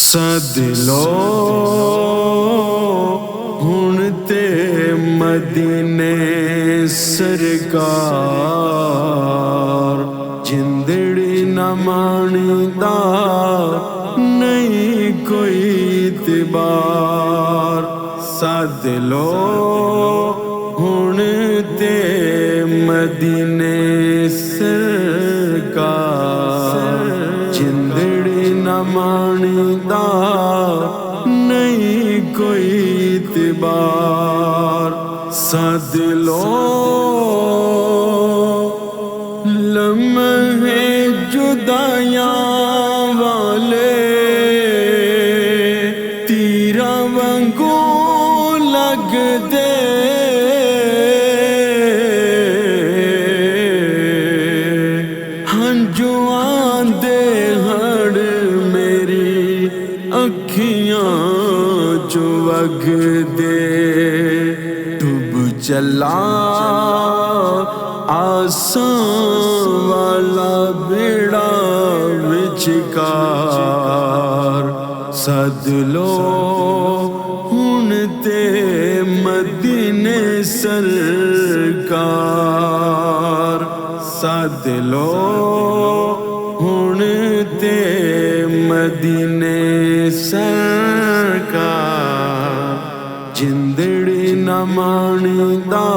سد لو ہن تے مدینے سرکار، جندڑی نہ مانیدا نہیں کوئی اعتبار۔ سد لو ہن تے مدینے سرکار، جندڑی نہ مانیدا نہیں کوئی اعتبار۔ سد لو لمحے جدائیاں والے تیراں وانگوں لگ دے، ہنجو آندے ہڑ میری اکھیاں جو وگ دے، ڈوب چلا آساں والا بیڑا وچکار۔ سد لو ہن تے مدینے سرکار، سد لو ہن تے مدینے سرکار، جندڑی نہ مانیدا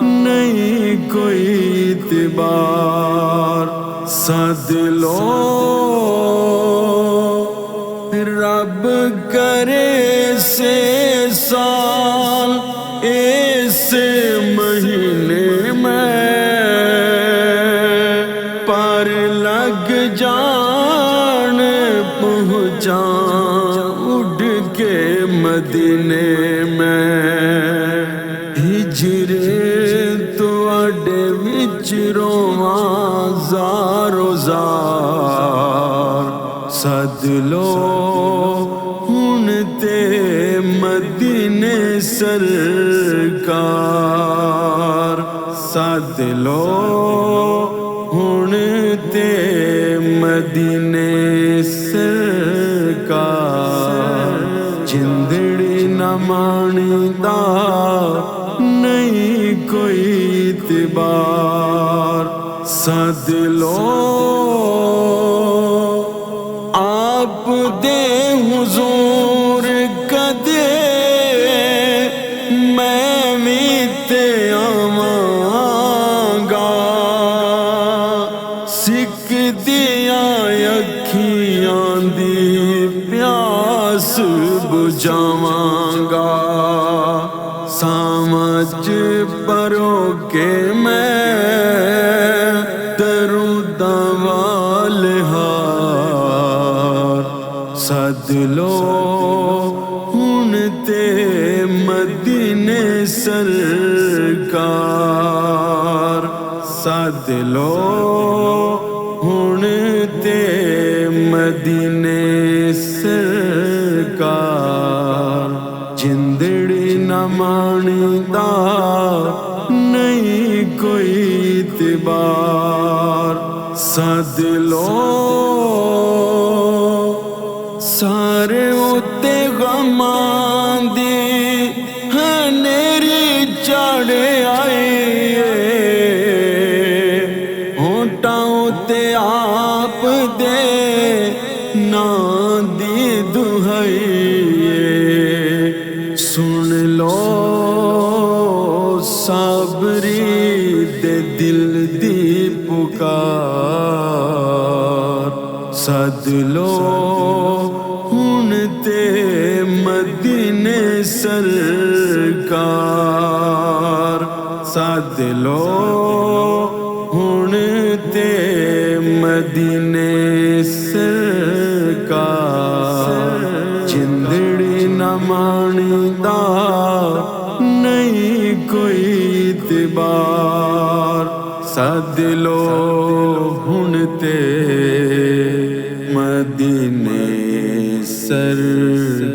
نہیں کوئی اعتبار۔ سد لو رب کرے سے سال اس مہینے میں پر لگ جان، پہنچاں اڑ کے مدینے میں، ہجرے تو اڈے وچ رواں زارو زار۔ سد لو ہن تے مدینے سرکار، سد لو ہن تے مدینے سرکار، جندڑی نہ مانیدا نہیں کوئی اعتبار۔ سد لو آپ دے حضور کدے میں وی تے آواں گا، سکدیاں اکھیاں دی پیاس بجھاواں گا، سمجھ پرو کہ میں دروداں والے ہار۔ سد لو ہن تے مدینے سرکار، سد لو ہن تے مدینے سرکار، جندڑی نہ مانیدا نہیں کوئی اعتبار۔ سد لو سارے اُتے غماں دی ہنیری چڑھ آئی، ہونٹاں اُتے آپ دے ناں دی دہائی، سن لو صابری دے دل دی پکار۔ سد لو ہن تے مدینے سرکار، سد لو ہن تے مدینے سرکار، جندڑی نہ مانیدا نہیں کوئی اعتبار۔ سد لو ہن تے مدینے سرکار۔